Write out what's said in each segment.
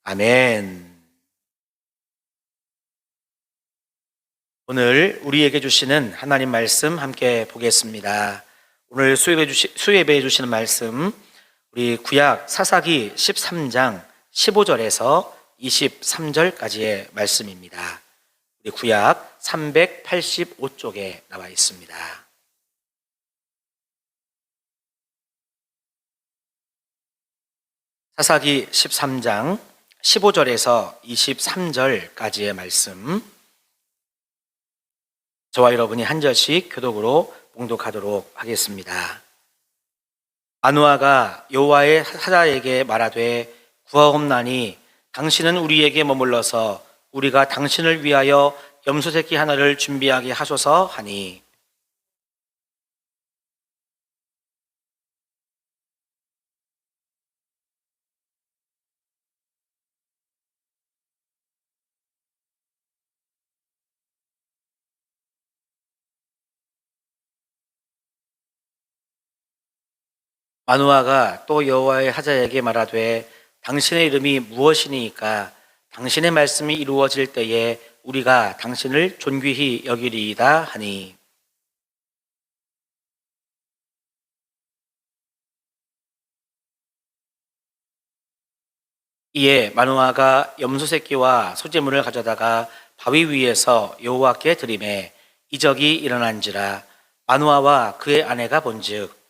아멘. 오늘 우리에게 주시는 하나님 말씀 함께 보겠습니다. 오늘 수예배해 주시는 말씀, 우리 구약 사사기 13장 15절에서 23절까지의 말씀입니다. 우리 구약 385쪽에 나와 있습니다. 사사기 13장 15절에서 23절까지의 말씀, 저와 여러분이 한 절씩 교독으로 봉독하도록 하겠습니다. 마누아가 여호와의 사자에게 말하되 구하옵나니 당신은 우리에게 머물러서 우리가 당신을 위하여 염소 새끼 하나를 준비하게 하소서 하니, 마누아가 또 여호와의 사자에게 말하되 당신의 이름이 무엇이니까 당신의 말씀이 이루어질 때에 우리가 당신을 존귀히 여기리이다 하니, 이에 마누아가 염소 새끼와 소재물을 가져다가 바위 위에서 여호와께 드리매 이적이 일어난지라. 마누아와 그의 아내가 본즉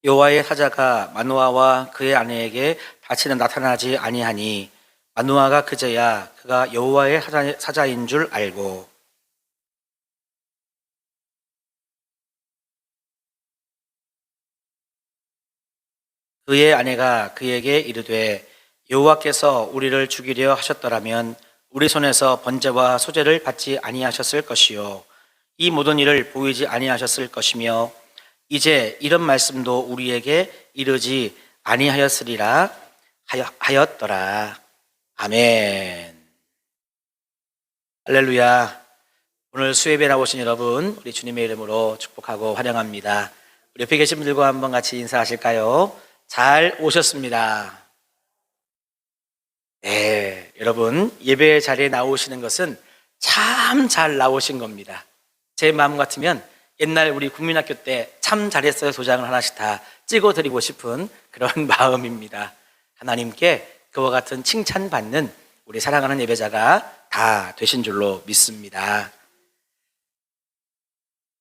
여호와의 사자가 마누아와 그의 아내에게 다시는 나타나지 아니하니 마누아가 그제야 그가 여호와의 사자인 줄 알고, 그의 아내가 그에게 이르되 여호와께서 우리를 죽이려 하셨더라면 우리 손에서 번제와 소제를 받지 아니하셨을 것이요 이 모든 일을 보이지 아니하셨을 것이며 이제 이런 말씀도 우리에게 이르지 아니하였으리라 하였더라. 아멘. 할렐루야. 오늘 수예배 나오신 여러분, 우리 주님의 이름으로 축복하고 환영합니다. 우리 옆에 계신 분들과 한번 같이 인사하실까요? 잘 오셨습니다. 네, 여러분 예배 자리에 나오시는 것은 참 잘 나오신 겁니다. 제 마음 같으면 옛날 우리 국민학교 때 참 잘했어요 도장을 하나씩 다 찍어드리고 싶은 그런 마음입니다. 하나님께 그와 같은 칭찬받는 우리 사랑하는 예배자가 다 되신 줄로 믿습니다.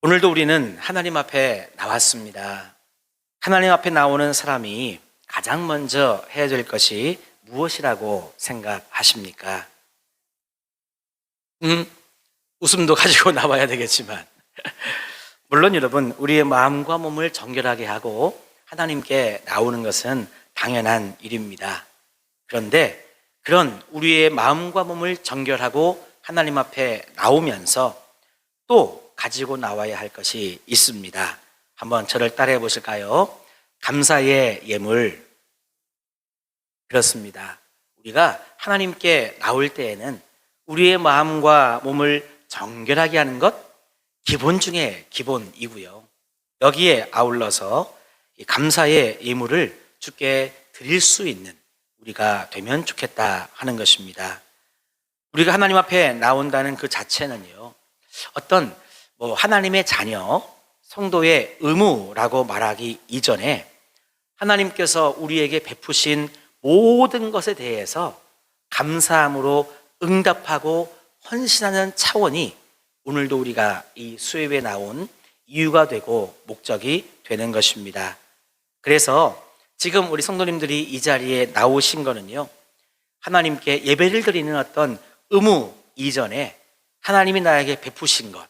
오늘도 우리는 하나님 앞에 나왔습니다. 하나님 앞에 나오는 사람이 가장 먼저 해야 될 것이 무엇이라고 생각하십니까? 웃음도 가지고 나와야 되겠지만 물론 여러분, 우리의 마음과 몸을 정결하게 하고 하나님께 나오는 것은 당연한 일입니다. 그런데 그런 우리의 마음과 몸을 정결하고 하나님 앞에 나오면서 또 가지고 나와야 할 것이 있습니다. 한번 저를 따라해 보실까요? 감사의 예물. 그렇습니다. 우리가 하나님께 나올 때에는 우리의 마음과 몸을 정결하게 하는 것, 기본 중에 기본이고요. 여기에 아울러서 감사의 예물을 주께 드릴 수 있는 우리가 되면 좋겠다 하는 것입니다. 우리가 하나님 앞에 나온다는 그 자체는요, 어떤 하나님의 자녀, 성도의 의무라고 말하기 이전에 하나님께서 우리에게 베푸신 모든 것에 대해서 감사함으로 응답하고 헌신하는 차원이 오늘도 우리가 이 수요일에 나온 이유가 되고 목적이 되는 것입니다. 그래서 지금 우리 성도님들이 이 자리에 나오신 거는요, 하나님께 예배를 드리는 어떤 의무 이전에 하나님이 나에게 베푸신 것,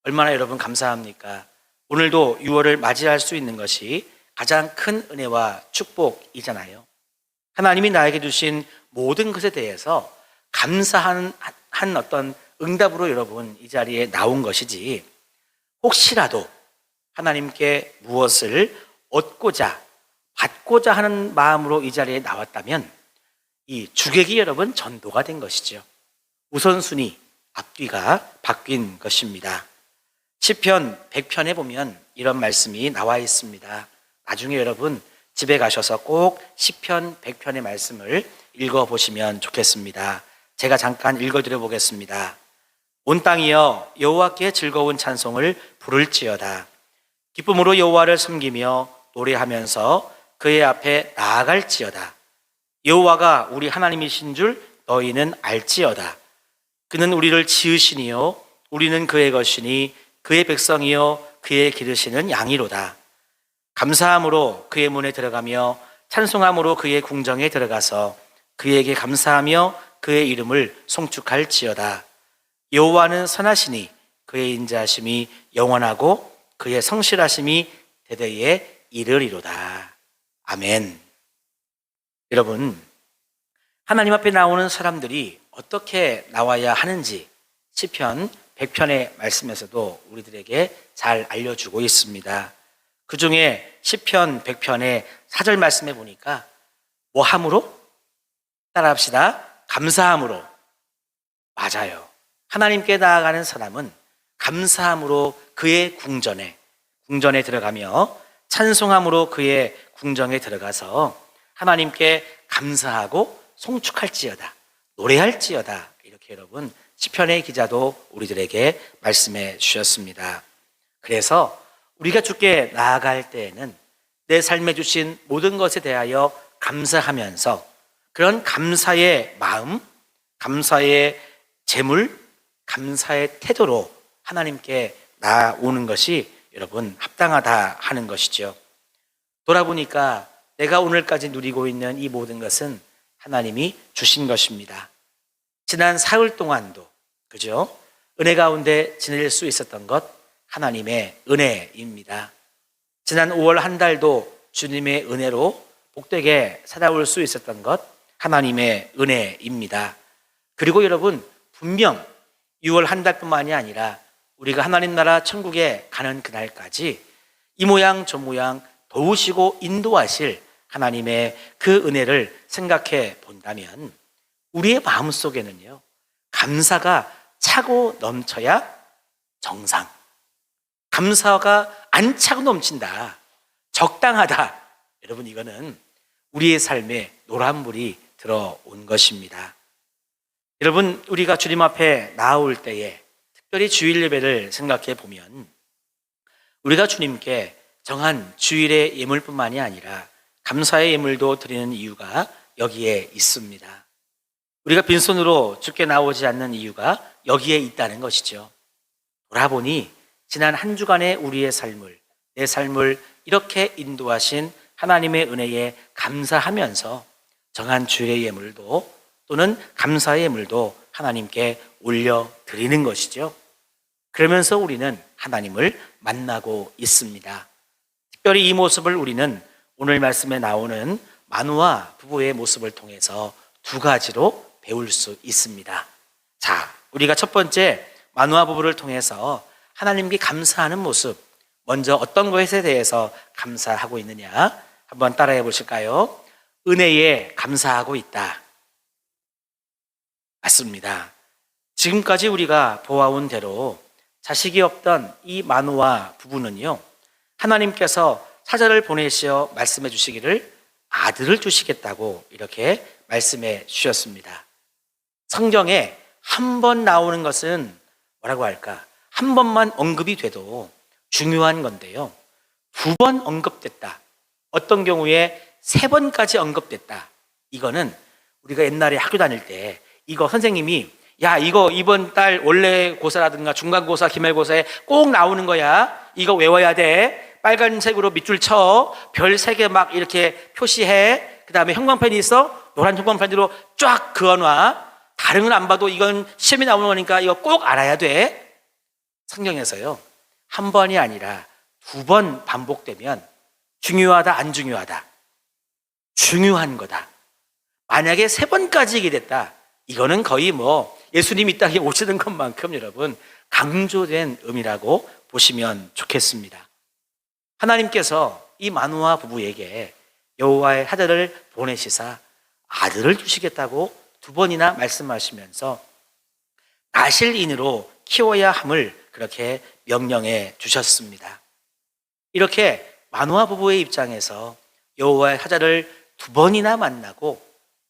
얼마나 여러분 감사합니까? 오늘도 6월을 맞이할 수 있는 것이 가장 큰 은혜와 축복이잖아요. 하나님이 나에게 주신 모든 것에 대해서 감사한 어떤 응답으로 여러분 이 자리에 나온 것이지, 혹시라도 하나님께 무엇을 얻고자 받고자 하는 마음으로 이 자리에 나왔다면 이 주객이 여러분 전도가 된 것이죠. 우선순위, 앞뒤가 바뀐 것입니다. 시편 100편에 보면 이런 말씀이 나와 있습니다. 나중에 여러분 집에 가셔서 꼭 시편 100편의 말씀을 읽어보시면 좋겠습니다. 제가 잠깐 읽어드려 보겠습니다. 온 땅이여 여호와께 즐거운 찬송을 부를지어다. 기쁨으로 여호와를 섬기며 노래하면서 그의 앞에 나아갈지어다. 여호와가 우리 하나님이신 줄 너희는 알지어다. 그는 우리를 지으시니요 우리는 그의 것이니 그의 백성이요 그의 기르시는 양이로다. 감사함으로 그의 문에 들어가며 찬송함으로 그의 궁정에 들어가서 그에게 감사하며 그의 이름을 송축할지어다. 여호와는 선하시니 그의 인자하심이 영원하고 그의 성실하심이 대대에 이르리로다. 아멘. 여러분, 하나님 앞에 나오는 사람들이 어떻게 나와야 하는지 시편 100편의 말씀에서도 우리들에게 잘 알려주고 있습니다. 그 중에 시편 100편의 4절 말씀에 보니까 뭐 함으로? 따라합시다. 감사함으로. 맞아요. 하나님께 나아가는 사람은 감사함으로 그의 궁전에 들어가며 찬송함으로 그의 궁정에 들어가서 하나님께 감사하고 송축할지어다, 노래할지어다. 이렇게 여러분 시편의 기자도 우리들에게 말씀해 주셨습니다. 그래서 우리가 주께 나아갈 때에는 내 삶에 주신 모든 것에 대하여 감사하면서 그런 감사의 마음, 감사의 재물, 감사의 태도로 하나님께 나아오는 것이 여러분 합당하다 하는 것이죠. 돌아보니까 내가 오늘까지 누리고 있는 이 모든 것은 하나님이 주신 것입니다. 지난 사흘 동안도 그죠? 은혜 가운데 지낼 수 있었던 것 하나님의 은혜입니다. 지난 5월 한 달도 주님의 은혜로 복되게 살아올 수 있었던 것 하나님의 은혜입니다. 그리고 여러분 분명 6월 한 달뿐만이 아니라 우리가 하나님 나라 천국에 가는 그날까지 이 모양 저 모양 도우시고 인도하실 하나님의 그 은혜를 생각해 본다면 우리의 마음속에는요 감사가 차고 넘쳐야 정상, 감사가 안 차고 넘친다, 적당하다. 여러분 이거는 우리의 삶에 노란불이 들어온 것입니다. 여러분 우리가 주님 앞에 나아올 때에 특별히 주일 예배를 생각해 보면 우리가 주님께 정한 주일의 예물뿐만이 아니라 감사의 예물도 드리는 이유가 여기에 있습니다. 우리가 빈손으로 주께 나오지 않는 이유가 여기에 있다는 것이죠. 돌아보니 지난 한 주간의 우리의 삶을, 내 삶을 이렇게 인도하신 하나님의 은혜에 감사하면서 정한 주일의 예물도 또는 감사의 예물도 하나님께 올려드리는 것이죠. 그러면서 우리는 하나님을 만나고 있습니다. 특별히 이 모습을 우리는 오늘 말씀에 나오는 마누아 부부의 모습을 통해서 두 가지로 배울 수 있습니다. 자, 우리가 첫 번째 마누아 부부를 통해서 하나님께 감사하는 모습, 먼저 어떤 것에 대해서 감사하고 있느냐 한번 따라해 보실까요? 은혜에 감사하고 있다. 맞습니다. 지금까지 우리가 보아온 대로 자식이 없던 이 마누아 부부는요 하나님께서 사자를 보내시어 말씀해 주시기를 아들을 주시겠다고 이렇게 말씀해 주셨습니다. 성경에 한 번 나오는 것은 뭐라고 할까? 한 번만 언급이 돼도 중요한 건데요 2번 언급됐다, 어떤 경우에 3번까지 언급됐다. 이거는 우리가 옛날에 학교 다닐 때 이거 선생님이 야 이거 이번 달 원래고사라든가 중간고사, 기말고사에 꼭 나오는 거야, 이거 외워야 돼, 빨간색으로 밑줄 쳐, 별 3개 막 이렇게 표시해, 그 다음에 형광펜이 있어, 노란 형광펜으로 쫙 그어놔, 다른 건 안 봐도 이건 시험에 나오는 거니까 이거 꼭 알아야 돼. 성경에서요 한 번이 아니라 2번 반복되면 중요하다 안 중요하다? 중요한 거다. 만약에 3번까지 얘기됐다, 이거는 거의 뭐 예수님이 이 땅에 오시는 것만큼 여러분 강조된 의미라고 보시면 좋겠습니다. 하나님께서 이 마누아 부부에게 여호와의 사자를 보내시사 아들을 주시겠다고 두 번이나 말씀하시면서 나실인으로 키워야 함을 그렇게 명령해 주셨습니다. 이렇게 마노아 부부의 입장에서 여호와의 사자를 두 번이나 만나고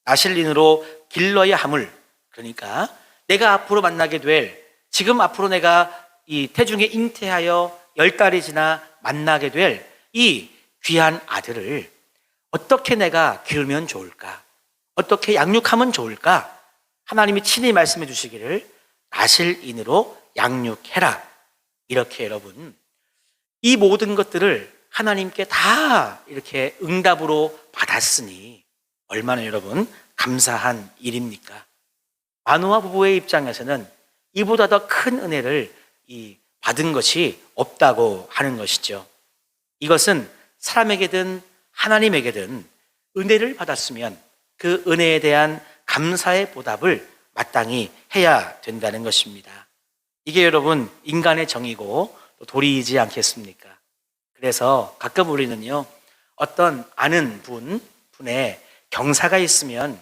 나실인으로 길러야 함을, 그러니까 내가 앞으로 만나게 될, 지금 앞으로 내가 이 태중에 잉태하여 10달이 지나 만나게 될 이 귀한 아들을 어떻게 내가 기르면 좋을까? 어떻게 양육하면 좋을까? 하나님이 친히 말씀해 주시기를 나실인으로 양육해라. 이렇게 여러분, 이 모든 것들을 하나님께 다 이렇게 응답으로 받았으니 얼마나 여러분 감사한 일입니까? 마노아 부부의 입장에서는 이보다 더 큰 은혜를 받은 것이 없다고 하는 것이죠. 이것은 사람에게든 하나님에게든 은혜를 받았으면 그 은혜에 대한 감사의 보답을 마땅히 해야 된다는 것입니다. 이게 여러분 인간의 정의고 도리이지 않겠습니까? 그래서 가끔 우리는요, 어떤 아는 분의 경사가 있으면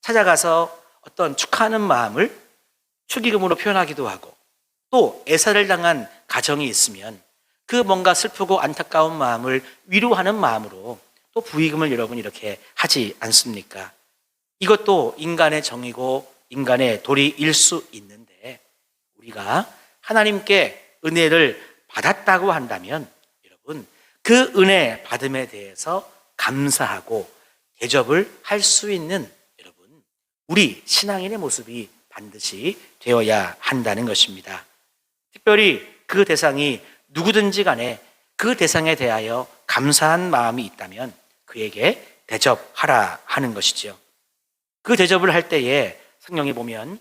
찾아가서 어떤 축하하는 마음을 축의금으로 표현하기도 하고, 또 애사를 당한 가정이 있으면 그 뭔가 슬프고 안타까운 마음을 위로하는 마음으로 또 부의금을 여러분 이렇게 하지 않습니까? 이것도 인간의 정의고 인간의 도리일 수 있는데, 우리가 하나님께 은혜를 받았다고 한다면 여러분 그 은혜 받음에 대해서 감사하고 대접을 할 수 있는 여러분 우리 신앙인의 모습이 반드시 되어야 한다는 것입니다. 특별히 그 대상이 누구든지 간에 그 대상에 대하여 감사한 마음이 있다면 그에게 대접하라 하는 것이죠. 그 대접을 할 때에 성경에 보면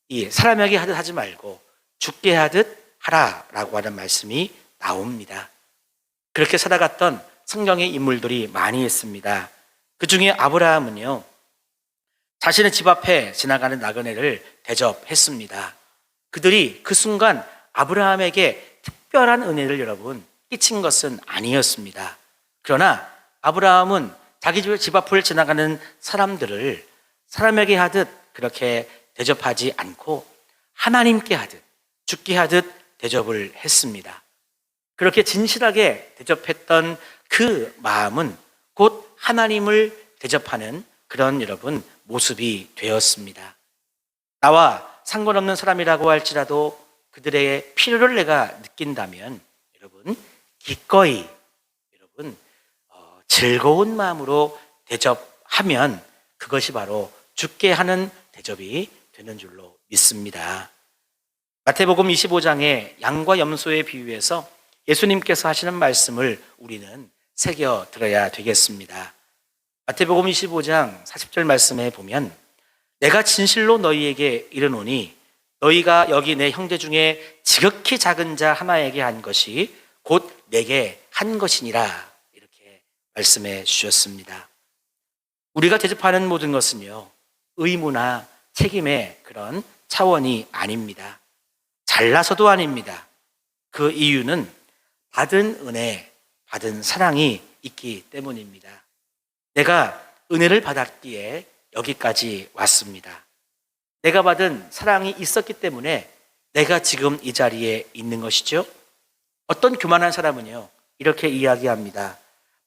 이 사람에게 하듯 하지 말고 죽게 하듯 하라라고 하는 말씀이 나옵니다. 그렇게 살아갔던 성경의 인물들이 많이 있습니다. 그 중에 아브라함은요, 자신의 집 앞에 지나가는 나그네를 대접했습니다. 그들이 그 순간 아브라함에게 특별한 은혜를 여러분 끼친 것은 아니었습니다. 그러나 아브라함은 자기 집 앞을 지나가는 사람들을 사람에게 하듯 그렇게 대접하지 않고 하나님께 하듯 죽게 하듯 대접을 했습니다. 그렇게 진실하게 대접했던 그 마음은 곧 하나님을 대접하는 그런 여러분 모습이 되었습니다. 나와 상관없는 사람이라고 할지라도 그들의 필요를 내가 느낀다면 여러분 기꺼이 여러분 즐거운 마음으로 대접하면 그것이 바로 죽게 하는 대접이 되는 줄로 믿습니다. 마태복음 25장의 양과 염소의 비유에서 예수님께서 하시는 말씀을 우리는 새겨 들어야 되겠습니다. 마태복음 25장 40절 말씀에 보면 내가 진실로 너희에게 이르노니 너희가 여기 내 형제 중에 지극히 작은 자 하나에게 한 것이 곧 내게 한 것이니라 이렇게 말씀해 주셨습니다. 우리가 대접하는 모든 것은요 의무나 책임의 그런 차원이 아닙니다. 잘나서도 아닙니다. 그 이유는 받은 은혜, 받은 사랑이 있기 때문입니다. 내가 은혜를 받았기에 여기까지 왔습니다. 내가 받은 사랑이 있었기 때문에 내가 지금 이 자리에 있는 것이죠. 어떤 교만한 사람은요 이렇게 이야기합니다.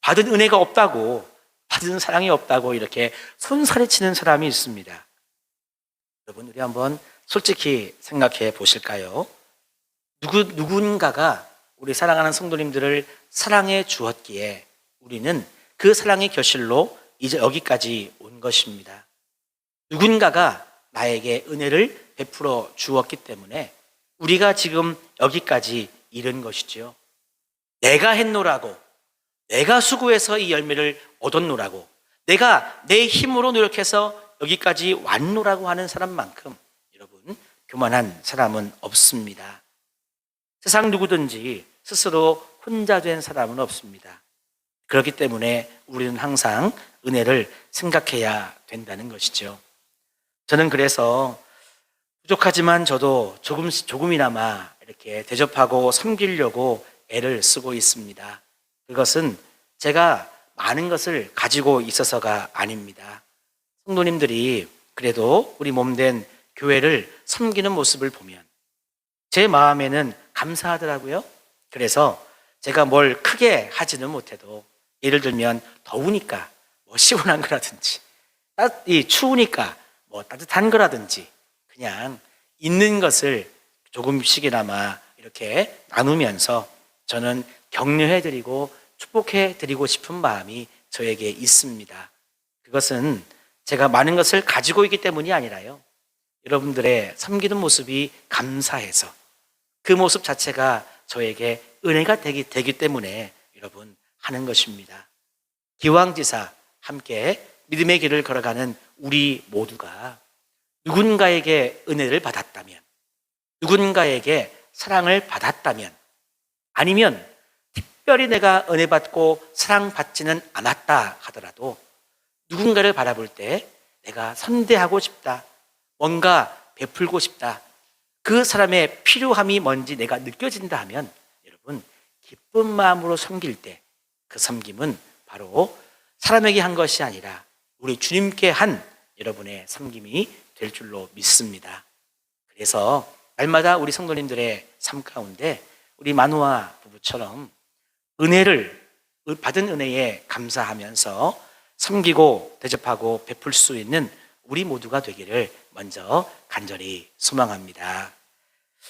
받은 은혜가 없다고, 받은 사랑이 없다고 이렇게 손살에 치는 사람이 있습니다. 여러분 우리 한번 솔직히 생각해 보실까요? 누군가가 우리 사랑하는 성도님들을 사랑해 주었기에 우리는 그 사랑의 결실로 이제 여기까지 온 것입니다. 누군가가 나에게 은혜를 베풀어 주었기 때문에 우리가 지금 여기까지 이른 것이죠. 내가 했노라고, 내가 수고해서 이 열매를 얻었노라고, 내가 내 힘으로 노력해서 여기까지 왔노라고 하는 사람만큼 여러분 교만한 사람은 없습니다. 세상 누구든지 스스로 혼자 된 사람은 없습니다. 그렇기 때문에 우리는 항상 은혜를 생각해야 된다는 것이죠. 저는 그래서 부족하지만 저도 조금이나마 이렇게 대접하고 섬기려고 애를 쓰고 있습니다. 그것은 제가 많은 것을 가지고 있어서가 아닙니다. 성도님들이 그래도 우리 몸된 교회를 섬기는 모습을 보면 제 마음에는 감사하더라고요. 그래서 제가 뭘 크게 하지는 못해도 예를 들면 더우니까 뭐 시원한 거라든지 추우니까 뭐 따뜻한 거라든지 그냥 있는 것을 조금씩이나마 이렇게 나누면서 저는 격려해드리고 축복해드리고 싶은 마음이 저에게 있습니다. 그것은 제가 많은 것을 가지고 있기 때문이 아니라요. 여러분들의 섬기는 모습이 감사해서 그 모습 자체가 저에게 은혜가 되기 때문에 여러분 하는 것입니다. 기왕지사 함께 믿음의 길을 걸어가는 우리 모두가 누군가에게 은혜를 받았다면, 누군가에게 사랑을 받았다면, 아니면 특별히 내가 은혜 받고 사랑받지는 않았다 하더라도 누군가를 바라볼 때 내가 선대하고 싶다, 뭔가 베풀고 싶다, 그 사람의 필요함이 뭔지 내가 느껴진다 하면 여러분 기쁜 마음으로 섬길 때 그 섬김은 바로 사람에게 한 것이 아니라 우리 주님께 한 여러분의 섬김이 될 줄로 믿습니다. 그래서 날마다 우리 성도님들의 삶 가운데 우리 마누아 부부처럼 은혜를 받은 은혜에 감사하면서 섬기고 대접하고 베풀 수 있는 우리 모두가 되기를 먼저 간절히 소망합니다.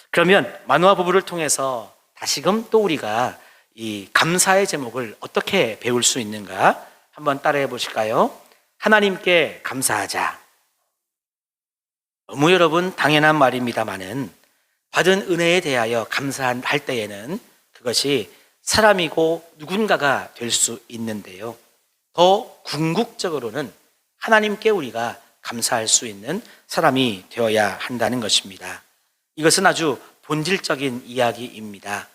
그러면 마누아 부부를 통해서 다시금 또 우리가 이 감사의 제목을 어떻게 배울 수 있는가 한번 따라해 보실까요? 하나님께 감사하자. 너무 여러분 당연한 말입니다마는 받은 은혜에 대하여 감사할 때에는 그것이 사람이고 누군가가 될 수 있는데요. 더 궁극적으로는 하나님께 우리가 감사할 수 있는 사람이 되어야 한다는 것입니다. 이것은 아주 본질적인 이야기입니다.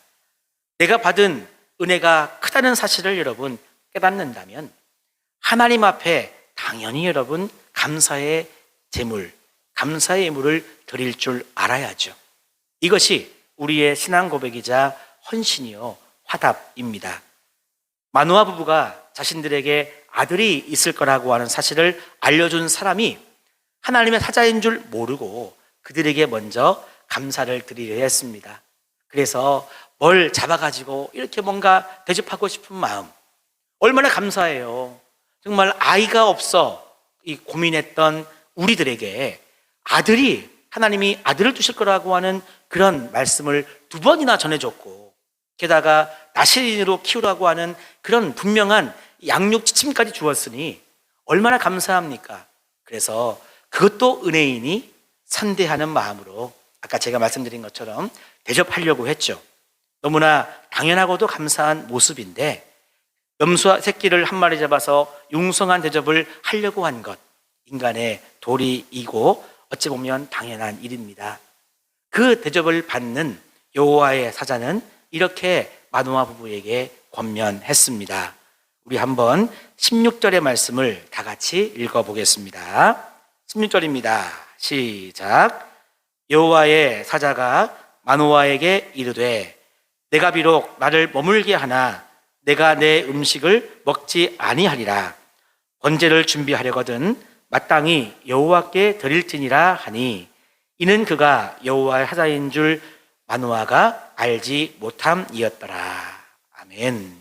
내가 받은 은혜가 크다는 사실을 여러분 깨닫는다면 하나님 앞에 당연히 여러분 감사의 제물, 감사의 예물을 드릴 줄 알아야죠. 이것이 우리의 신앙 고백이자 헌신이요 화답입니다. 마누아 부부가 자신들에게 아들이 있을 거라고 하는 사실을 알려준 사람이 하나님의 사자인 줄 모르고 그들에게 먼저 감사를 드리려 했습니다. 그래서 뭘 잡아가지고 이렇게 뭔가 대접하고 싶은 마음, 얼마나 감사해요. 정말 아이가 없어 고민했던 우리들에게 하나님이 아들을 주실 거라고 하는 그런 말씀을 2번이나 전해줬고, 게다가 나시린으로 키우라고 하는 그런 분명한 양육 지침까지 주었으니 얼마나 감사합니까? 그래서 그것도 은혜이니 선대하는 마음으로 아까 제가 말씀드린 것처럼 대접하려고 했죠. 너무나 당연하고도 감사한 모습인데 염소 새끼를 한 마리 잡아서 융성한 대접을 하려고 한 것, 인간의 도리이고 어찌 보면 당연한 일입니다. 그 대접을 받는 여호와의 사자는 이렇게 마누아 부부에게 권면했습니다. 우리 한번 16절의 말씀을 다 같이 읽어보겠습니다. 16절입니다. 시작. 여호와의 사자가 마누아에게 이르되 내가 비록 나를 머물게 하나 내가 내 음식을 먹지 아니하리라. 번제를 준비하려거든 마땅히 여호와께 드릴지니라 하니 이는 그가 여호와의 사자인 줄 마누아가 알지 못함이었더라. 아멘.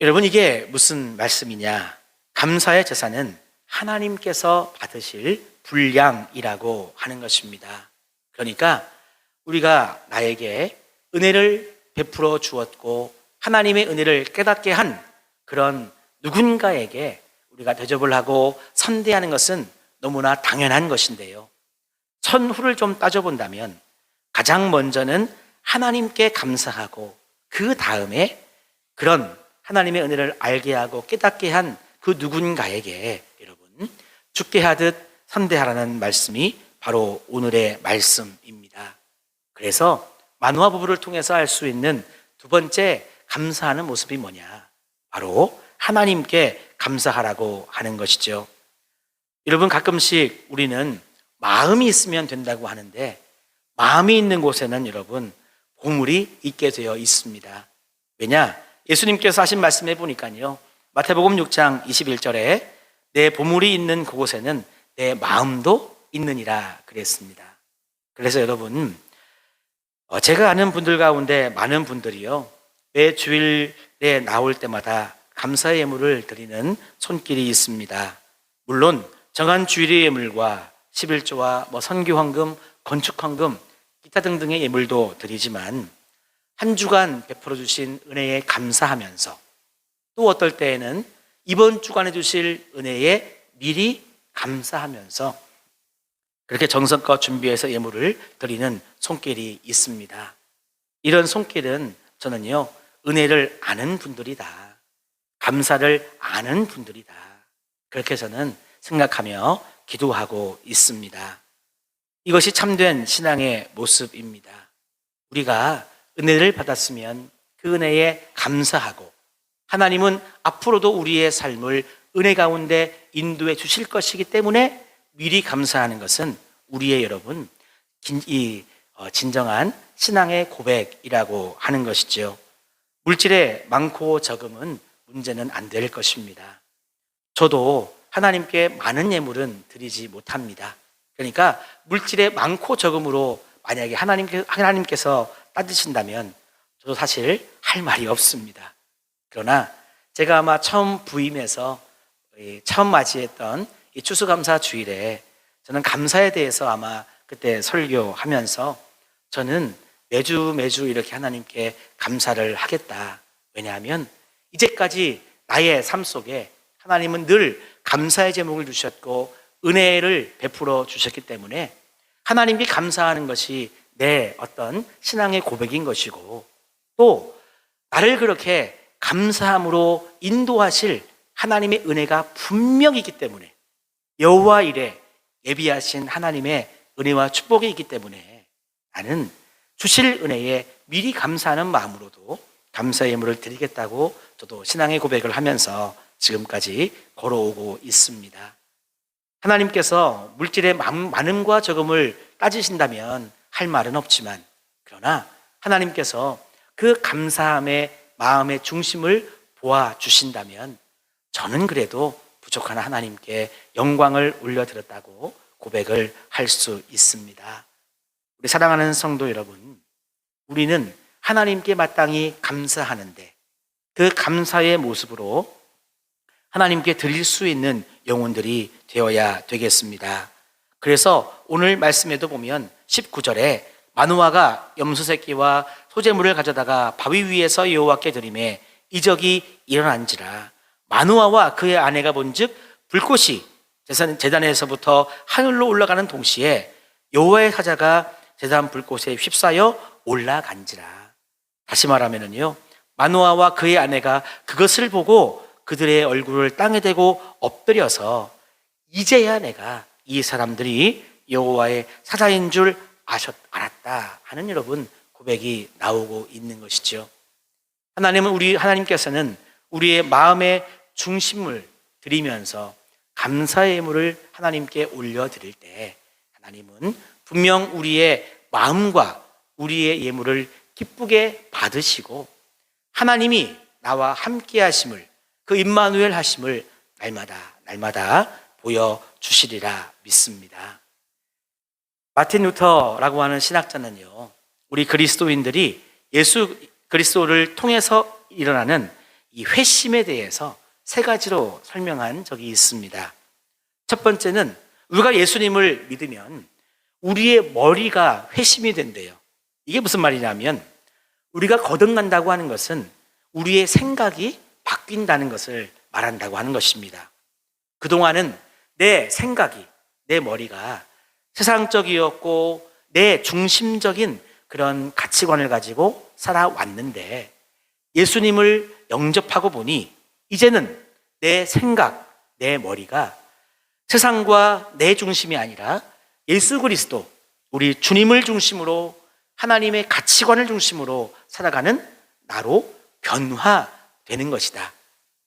여러분, 이게 무슨 말씀이냐? 감사의 제사는 하나님께서 받으실 분량이라고 하는 것입니다. 그러니까 우리가 나에게 은혜를 베풀어 주었고 하나님의 은혜를 깨닫게 한 그런 누군가에게 우리가 대접을 하고 선대하는 것은 너무나 당연한 것인데요. 선후를 좀 따져본다면 가장 먼저는 하나님께 감사하고 그 다음에 그런 하나님의 은혜를 알게 하고 깨닫게 한 그 누군가에게 여러분 죽게 하듯 선대하라는 말씀이 바로 오늘의 말씀입니다. 그래서 마누아 부부를 통해서 알 수 있는 2번째 감사하는 모습이 뭐냐? 바로 하나님께 감사하라고 하는 것이죠. 여러분, 가끔씩 우리는 마음이 있으면 된다고 하는데 마음이 있는 곳에는 여러분 보물이 있게 되어 있습니다. 왜냐? 예수님께서 하신 말씀해 보니까요, 마태복음 6장 21절에 내 보물이 있는 그곳에는 내 마음도 있느니라 그랬습니다. 그래서 여러분, 제가 아는 분들 가운데 많은 분들이요, 매 주일에 나올 때마다 감사의 예물을 드리는 손길이 있습니다. 물론 정한 주일의 예물과 11조와 선교헌금, 건축헌금, 기타 등등의 예물도 드리지만 한 주간 베풀어 주신 은혜에 감사하면서 또 어떨 때에는 이번 주간에 주실 은혜에 미리 감사하면서 그렇게 정성껏 준비해서 예물을 드리는 손길이 있습니다. 이런 손길은 저는요, 은혜를 아는 분들이다, 감사를 아는 분들이다, 그렇게 저는 생각하며 기도하고 있습니다. 이것이 참된 신앙의 모습입니다. 우리가 은혜를 받았으면 그 은혜에 감사하고 하나님은 앞으로도 우리의 삶을 은혜 가운데 인도해 주실 것이기 때문에 미리 감사하는 것은 우리의 여러분 진정한 신앙의 고백이라고 하는 것이죠. 물질의 많고 적음은 문제는 안 될 것입니다. 저도 하나님께 많은 예물은 드리지 못합니다. 그러니까 물질의 많고 적음으로 만약에 하나님께서 따지신다면 저도 사실 할 말이 없습니다. 그러나 제가 아마 처음 부임해서 처음 맞이했던 이 추수감사 주일에 저는 감사에 대해서 아마 그때 설교하면서 저는 매주 이렇게 하나님께 감사를 하겠다. 왜냐하면 이제까지 나의 삶 속에 하나님은 늘 감사의 제목을 주셨고 은혜를 베풀어 주셨기 때문에 하나님께 감사하는 것이 내 어떤 신앙의 고백인 것이고 또 나를 그렇게 감사함으로 인도하실 하나님의 은혜가 분명히 있기 때문에 여호와 일에 예비하신 하나님의 은혜와 축복이 있기 때문에 나는 주실 은혜에 미리 감사하는 마음으로도 감사의 예물을 드리겠다고 저도 신앙의 고백을 하면서 지금까지 걸어오고 있습니다. 하나님께서 물질의 많음과 적음을 따지신다면 할 말은 없지만 그러나 하나님께서 그 감사함의 마음의 중심을 보아주신다면 저는 그래도 부족한 하나님께 영광을 올려드렸다고 고백을 할 수 있습니다. 우리 사랑하는 성도 여러분, 우리는 하나님께 마땅히 감사하는데 그 감사의 모습으로 하나님께 드릴 수 있는 영혼들이 되어야 되겠습니다. 그래서 오늘 말씀에도 보면 19절에 마노아가 염소 새끼와 소재물을 가져다가 바위 위에서 여호와께 드리매 이적이 일어난지라. 마노아와 그의 아내가 본즉 불꽃이 제단에서부터 하늘로 올라가는 동시에 여호와의 사자가 제단 불꽃에 휩싸여 올라간지라. 다시 말하면은요, 마노아와 그의 아내가 그것을 보고 그들의 얼굴을 땅에 대고 엎드려서 이제야 내가 이 사람들이 여호와의 사자인 줄 알았다 하는 여러분 고백이 나오고 있는 것이죠. 하나님께서는 우리의 마음의 중심을 드리면서 감사의 예물을 하나님께 올려드릴 때 하나님은 분명 우리의 마음과 우리의 예물을 기쁘게 받으시고 하나님이 나와 함께 하심을, 그 임마누엘 하심을 날마다 보여주시리라 믿습니다. 마틴 루터라고 하는 신학자는요, 우리 그리스도인들이 예수 그리스도를 통해서 일어나는 이 회심에 대해서 세 가지로 설명한 적이 있습니다. 첫 번째는 우리가 예수님을 믿으면 우리의 머리가 회심이 된대요. 이게 무슨 말이냐면 우리가 거듭난다고 하는 것은 우리의 생각이 바뀐다는 것을 말한다고 하는 것입니다. 그동안은 내 생각이, 내 머리가 세상적이었고 내 중심적인 그런 가치관을 가지고 살아왔는데 예수님을 영접하고 보니 이제는 내 생각, 내 머리가 세상과 내 중심이 아니라 예수 그리스도, 우리 주님을 중심으로 하나님의 가치관을 중심으로 살아가는 나로 변화되는 것이다.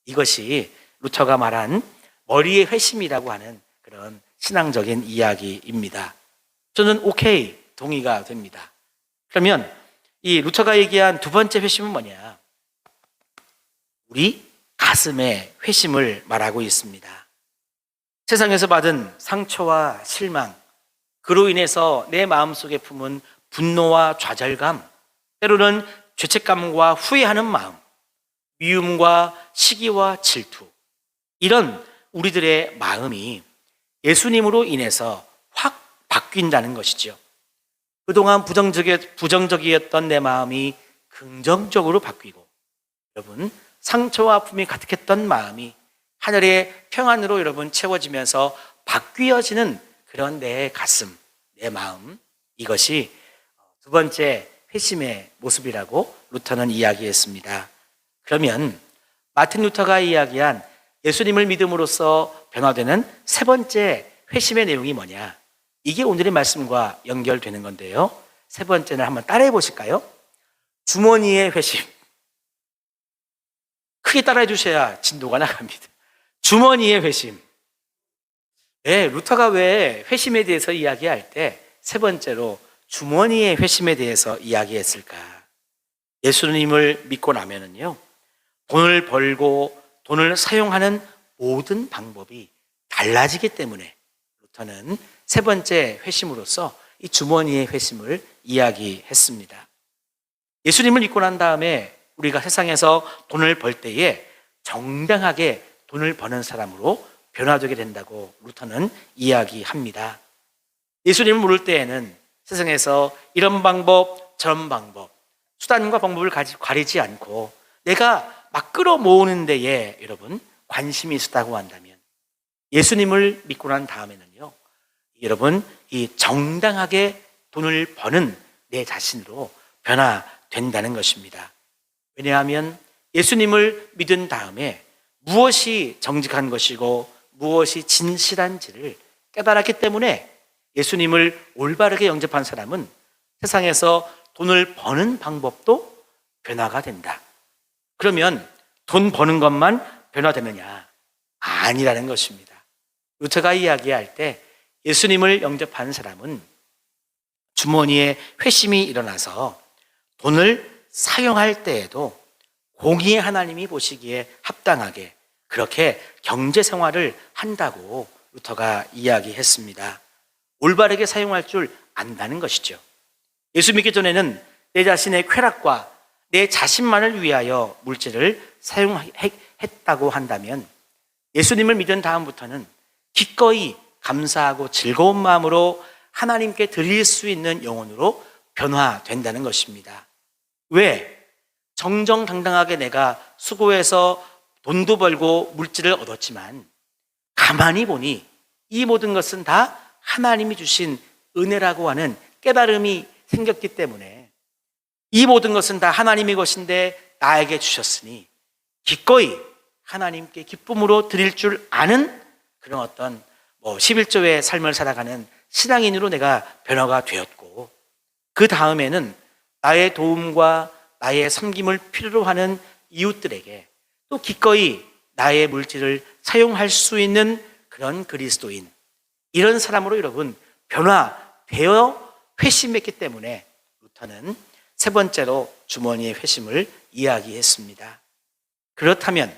이것이 루터가 말한 머리의 회심이라고 하는 그런 신앙적인 이야기입니다. 저는 오케이, 동의가 됩니다. 그러면 이 루터가 얘기한 두 번째 회심은 뭐냐? 우리 가슴의 회심을 말하고 있습니다. 세상에서 받은 상처와 실망, 그로 인해서 내 마음속에 품은 분노와 좌절감, 때로는 죄책감과 후회하는 마음, 미움과 시기와 질투, 이런 우리들의 마음이 예수님으로 인해서 확 바뀐다는 것이죠. 그동안 부정적이었던 내 마음이 긍정적으로 바뀌고, 여러분, 상처와 아픔이 가득했던 마음이 하늘의 평안으로 여러분 채워지면서 바뀌어지는 그런 내 가슴, 내 마음, 이것이 두 번째 회심의 모습이라고 루터는 이야기했습니다. 그러면 마틴 루터가 이야기한 예수님을 믿음으로써 변화되는 세 번째 회심의 내용이 뭐냐? 이게 오늘의 말씀과 연결되는 건데요. 세 번째는 한번 따라해 보실까요? 주머니의 회심. 크게 따라해 주셔야 진도가 나갑니다. 주머니의 회심. 네, 루터가 왜 회심에 대해서 이야기할 때 세 번째로 주머니의 회심에 대해서 이야기했을까? 예수님을 믿고 나면은요, 돈을 벌고 돈을 사용하는 모든 방법이 달라지기 때문에 루터는 세 번째 회심으로서 이 주머니의 회심을 이야기했습니다. 예수님을 믿고 난 다음에 우리가 세상에서 돈을 벌 때에 정당하게 돈을 버는 사람으로 변화되게 된다고 루터는 이야기합니다. 예수님을 물을 때에는 세상에서 이런 방법, 저런 방법, 수단과 방법을 가리지 않고 내가 막 끌어모으는 데에 여러분 관심이 있었다고 한다면 예수님을 믿고 난 다음에는요, 여러분 이 정당하게 돈을 버는 내 자신으로 변화된다는 것입니다. 왜냐하면 예수님을 믿은 다음에 무엇이 정직한 것이고 무엇이 진실한지를 깨달았기 때문에 예수님을 올바르게 영접한 사람은 세상에서 돈을 버는 방법도 변화가 된다. 그러면 돈 버는 것만 변화되느냐? 아니라는 것입니다. 루터가 이야기할 때 예수님을 영접한 사람은 주머니에 회심이 일어나서 돈을 사용할 때에도 공의의 하나님이 보시기에 합당하게 그렇게 경제 생활을 한다고 루터가 이야기했습니다. 올바르게 사용할 줄 안다는 것이죠. 예수 믿기 전에는 내 자신의 쾌락과 내 자신만을 위하여 물질을 사용했다고 한다면 예수님을 믿은 다음부터는 기꺼이 감사하고 즐거운 마음으로 하나님께 드릴 수 있는 영혼으로 변화된다는 것입니다. 왜? 정정당당하게 내가 수고해서 돈도 벌고 물질을 얻었지만 가만히 보니 이 모든 것은 다 하나님이 주신 은혜라고 하는 깨달음이 생겼기 때문에 이 모든 것은 다 하나님의 것인데 나에게 주셨으니 기꺼이 하나님께 기쁨으로 드릴 줄 아는 그런 어떤 11조의 삶을 살아가는 신앙인으로 내가 변화가 되었고, 그 다음에는 나의 도움과 나의 섬김을 필요로 하는 이웃들에게 또 기꺼이 나의 물질을 사용할 수 있는 그런 그리스도인, 이런 사람으로 여러분 변화되어 회심했기 때문에 루터는 세 번째로 주머니의 회심을 이야기했습니다. 그렇다면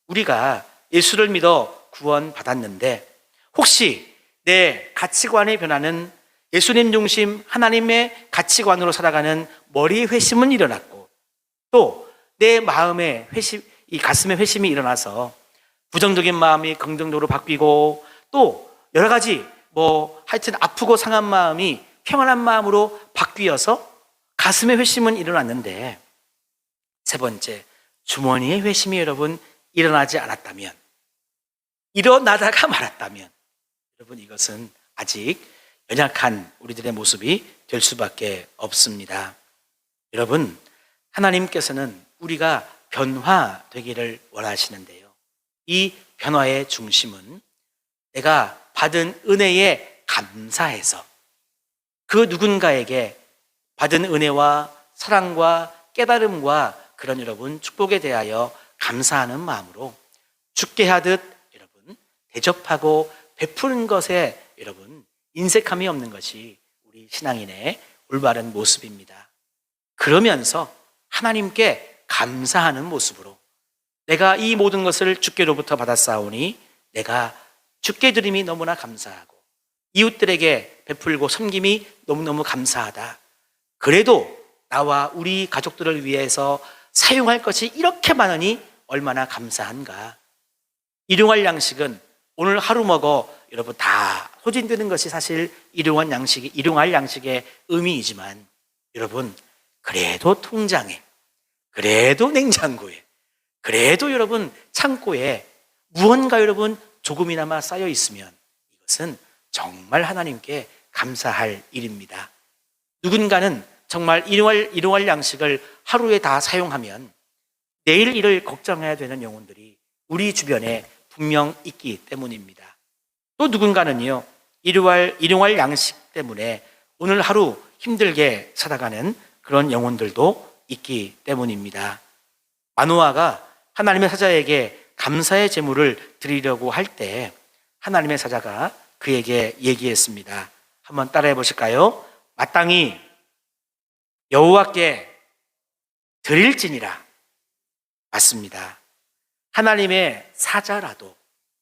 우리가 예수를 믿어 구원받았는데 혹시 내 가치관의 변화는 예수님 중심 하나님의 가치관으로 살아가는 머리의 회심은 일어났고 또 내 마음의 회심, 이 가슴의 회심이 일어나서 부정적인 마음이 긍정적으로 바뀌고 또 여러 가지 하여튼 아프고 상한 마음이 평안한 마음으로 바뀌어서 가슴의 회심은 일어났는데 세 번째 주머니의 회심이 여러분 일어나지 않았다면, 일어나다가 말았다면 여러분 이것은 아직 연약한 우리들의 모습이 될 수밖에 없습니다. 여러분, 하나님께서는 우리가 변화되기를 원하시는데요, 이 변화의 중심은 내가 받은 은혜에 감사해서 그 누군가에게 받은 은혜와 사랑과 깨달음과 그런 여러분 축복에 대하여 감사하는 마음으로 죽게 하듯 여러분 대접하고 베푸는 것에 여러분 인색함이 없는 것이 우리 신앙인의 올바른 모습입니다. 그러면서 하나님께 감사하는 모습으로 내가 이 모든 것을 주께로부터 받았사오니 내가 주께 드림이 너무나 감사하고 이웃들에게 베풀고 섬김이 너무너무 감사하다. 그래도 나와 우리 가족들을 위해서 사용할 것이 이렇게 많으니 얼마나 감사한가. 일용할 양식은 오늘 하루 먹어 여러분 다 소진되는 것이 사실 일용할 양식의 의미이지만 여러분 그래도 통장에, 그래도 냉장고에, 그래도 여러분 창고에 무언가 여러분 조금이나마 쌓여 있으면 이것은 정말 하나님께 감사할 일입니다. 누군가는 정말 일용할 양식을 하루에 다 사용하면 내일 일을 걱정해야 되는 영혼들이 우리 주변에 분명 있기 때문입니다. 또 누군가는요, 일용할 양식 때문에 오늘 하루 힘들게 살아가는 그런 영혼들도 있기 때문입니다. 마노아가 하나님의 사자에게 감사의 제물을 드리려고 할 때 하나님의 사자가 그에게 얘기했습니다. 한번 따라해 보실까요? 마땅히 여호와께 드릴지니라. 맞습니다. 하나님의 사자라도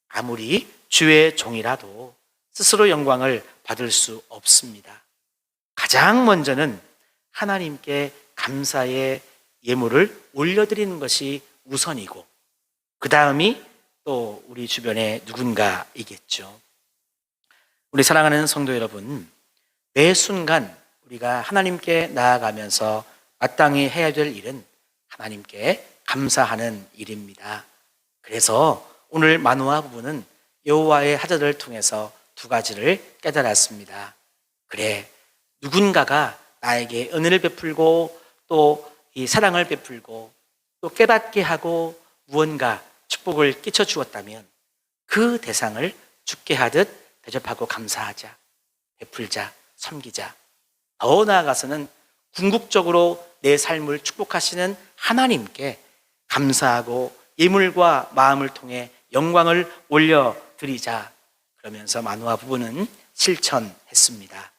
아무리 주의 종이라도 스스로 영광을 받을 수 없습니다. 가장 먼저는 하나님께 감사의 예물을 올려드리는 것이 우선이고 그 다음이 또 우리 주변에 누군가이겠죠. 우리 사랑하는 성도 여러분, 매 순간 우리가 하나님께 나아가면서 마땅히 해야 될 일은 하나님께 감사하는 일입니다. 그래서 오늘 마노아 부부는 여호와의 사자들을 통해서 두 가지를 깨달았습니다. 그래, 누군가가 나에게 은혜를 베풀고 또 이 사랑을 베풀고 또 깨닫게 하고 무언가 축복을 끼쳐 주었다면 그 대상을 주께 하듯 대접하고 감사하자, 베풀자, 섬기자. 더 나아가서는 궁극적으로 내 삶을 축복하시는 하나님께 감사하고 예물과 마음을 통해 영광을 올려드리자. 그러면서 마노아 부부는 실천했습니다.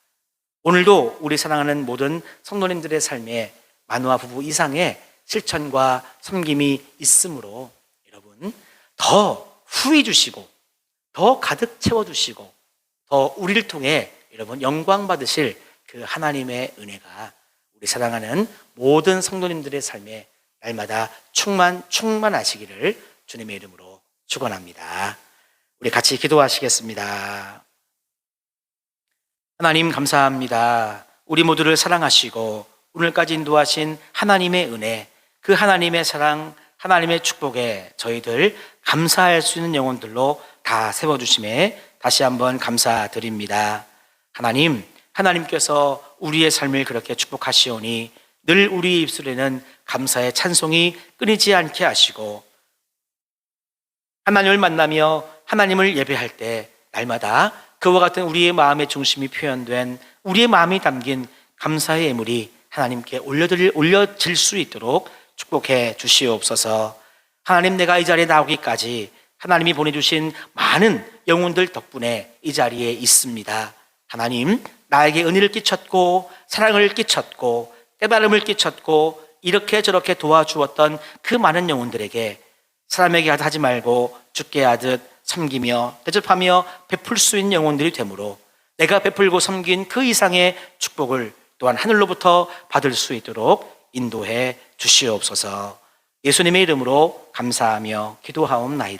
오늘도 우리 사랑하는 모든 성도님들의 삶에 마노아 부부 이상의 실천과 섬김이 있으므로 여러분 더 후히 주시고 더 가득 채워주시고 더 우리를 통해 여러분 영광 받으실 그 하나님의 은혜가 우리 사랑하는 모든 성도님들의 삶에 날마다 충만하시기를 주님의 이름으로 축원합니다. 우리 같이 기도하시겠습니다. 하나님 감사합니다. 우리 모두를 사랑하시고 오늘까지 인도하신 하나님의 은혜, 그 하나님의 사랑, 하나님의 축복에 저희들 감사할 수 있는 영혼들로 다 세워주심에 다시 한번 감사드립니다. 하나님께서 우리의 삶을 그렇게 축복하시오니 늘 우리 입술에는 감사의 찬송이 끊이지 않게 하시고 하나님을 만나며 하나님을 예배할 때 날마다 그와 같은 우리의 마음의 중심이 표현된 우리의 마음이 담긴 감사의 예물이 하나님께 올려질 수 있도록 축복해 주시옵소서. 하나님, 내가 이 자리에 나오기까지 하나님이 보내주신 많은 영혼들 덕분에 이 자리에 있습니다. 하나님, 나에게 은혜를 끼쳤고 사랑을 끼쳤고 깨달음을 끼쳤고 이렇게 저렇게 도와주었던 그 많은 영혼들에게 사람에게 하지 말고 주께 하듯 섬기며 대접하며 베풀 수 있는 영혼들이 되므로 내가 베풀고 섬긴 그 이상의 축복을 또한 하늘로부터 받을 수 있도록 인도해 주시옵소서. 예수님의 이름으로 감사하며 기도하옵나이다.